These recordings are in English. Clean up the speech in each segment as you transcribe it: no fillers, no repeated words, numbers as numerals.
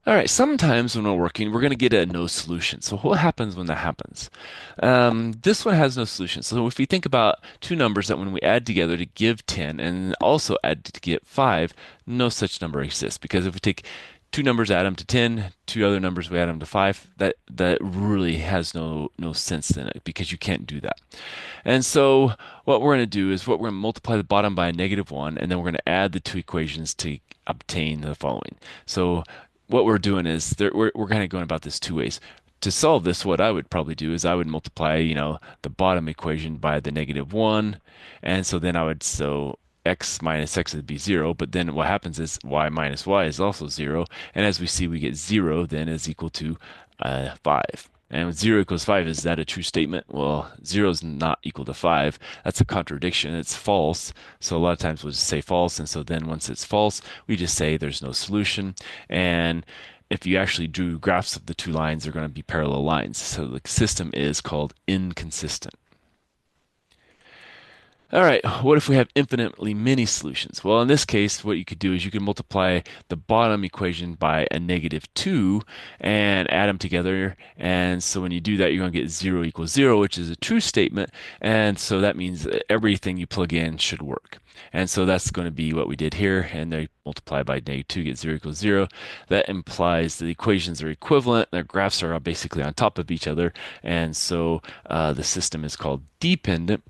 All right, sometimes when we're working, we're going to get a no solution. So what happens when that happens? This one has no solution. So if we think about two numbers that when we add together to give 10 and also add to get 5, no such number exists. Because if we take two numbers, add them to 10, two other numbers, we add them to 5, that really has no sense in it because you can't do that. And so what we're going to do is we're going to multiply the bottom by a -1, and then we're going to add the two equations to obtain the following. So what we're doing is we're kind of going about this two ways. To solve this, what I would probably do is I would multiply, the bottom equation by the -1, and so then so x minus x would be 0, but then what happens is y minus y is also 0, and as we see, we get 0 then is equal to 5. And when 0 equals 5, is that a true statement? Well, 0 is not equal to 5. That's a contradiction. It's false. So a lot of times we'll just say false. And so then once it's false, we just say there's no solution. And if you actually drew graphs of the two lines, they're going to be parallel lines. So the system is called inconsistent. All right, what if we have infinitely many solutions? Well, in this case, what you could do is you could multiply the bottom equation by a -2 and add them together. And so when you do that, you're going to get 0 equals 0, which is a true statement. And so that means that everything you plug in should work. And so that's going to be what we did here. And they multiply by -2, get 0 equals 0. That implies the equations are equivalent. Their graphs are basically on top of each other. And so the system is called dependent.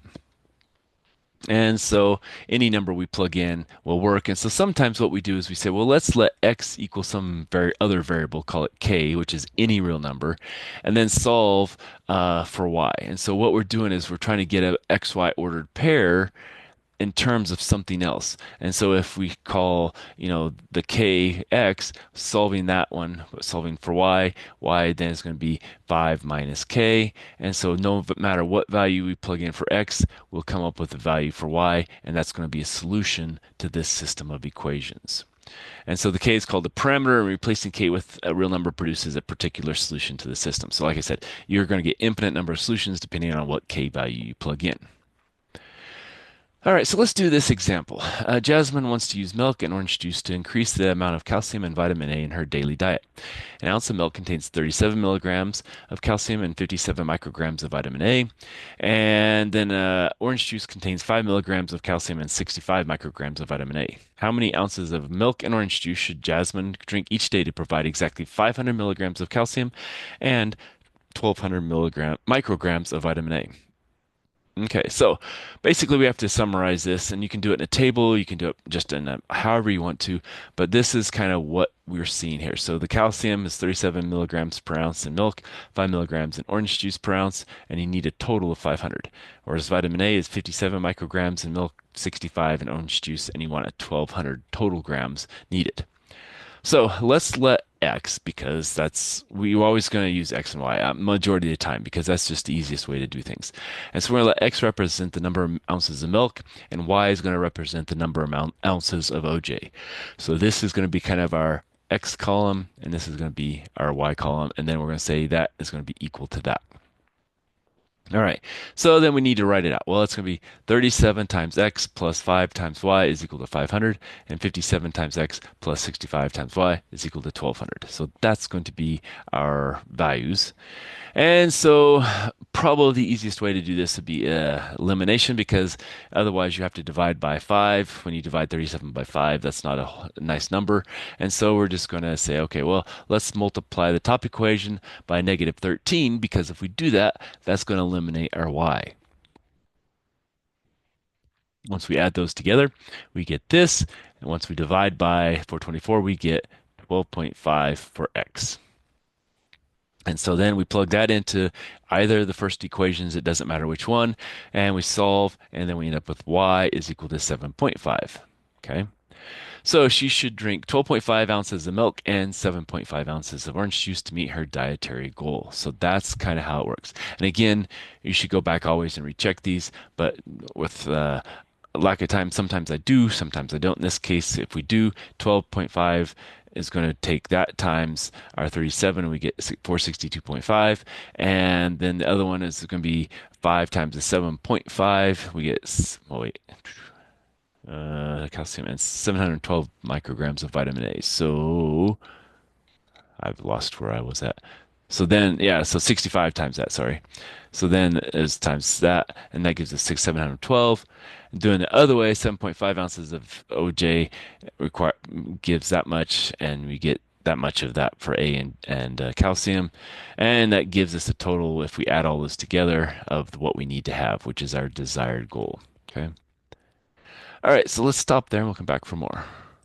And so any number we plug in will work. And so sometimes what we do is we say, well, let's let x equal some other variable, call it k, which is any real number, and then solve for y. And so what we're doing is we're trying to get a xy ordered pair in terms of something else. And so if we call, the k x, solving that one, solving for y then is going to be 5 minus k. And so no matter what value we plug in for x, we'll come up with a value for y, and that's going to be a solution to this system of equations. And so the k is called the parameter, and replacing k with a real number produces a particular solution to the system. So like I said, you're going to get infinite number of solutions depending on what k value you plug in. All right, so let's do this example. Jasmine wants to use milk and orange juice to increase the amount of calcium and vitamin A in her daily diet. An ounce of milk contains 37 milligrams of calcium and 57 micrograms of vitamin A. And then orange juice contains 5 milligrams of calcium and 65 micrograms of vitamin A. How many ounces of milk and orange juice should Jasmine drink each day to provide exactly 500 milligrams of calcium and 1200 micrograms of vitamin A? Okay, so basically we have to summarize this, and you can do it in a table, you can do it just in however you want to, but this is kind of what we're seeing here. So the calcium is 37 milligrams per ounce in milk, 5 milligrams in orange juice per ounce, and you need a total of 500. Whereas vitamin A is 57 micrograms in milk, 65 in orange juice, and you want a 1200 total grams needed. So let's let x, because we're always going to use x and y majority of the time because that's just the easiest way to do things. And so we're going to let x represent the number of ounces of milk, and y is going to represent the number of ounces of OJ. So this is going to be kind of our x column, and this is going to be our y column, and then we're going to say that is going to be equal to that. All right, so then we need to write it out. Well, it's going to be 37 times x plus 5 times y is equal to 500, and 57 times x plus 65 times y is equal to 1200. So that's going to be our values. And so probably the easiest way to do this would be elimination, because otherwise you have to divide by 5. When you divide 37 by 5, that's not a nice number. And so we're just going to say, okay, well, let's multiply the top equation by -13, because if we do that, that's going to eliminate our y. Once we add those together, we get this. And once we divide by 424, we get 12.5 for x. And so then we plug that into either of the first equations, it doesn't matter which one, and we solve, and then we end up with y is equal to 7.5. Okay. So she should drink 12.5 ounces of milk and 7.5 ounces of orange juice to meet her dietary goal. So that's kind of how it works. And again, you should go back always and recheck these, but with lack of time, sometimes I do, sometimes I don't. In this case, if we do 12.5 is going to take that times our 37 and we get 462.5, and then the other one is going to be 5 times the 7.5, we get, well, wait, calcium and 712 micrograms of vitamin A. So I've lost where I was at. So then, yeah, so 65 times that, sorry. So then is times that, and that gives us 712. Doing the other way, 7.5 ounces of OJ require gives that much, and we get that much of that for A and calcium. And that gives us a total, if we add all this together, of what we need to have, which is our desired goal. Okay. All right, so let's stop there and we'll come back for more.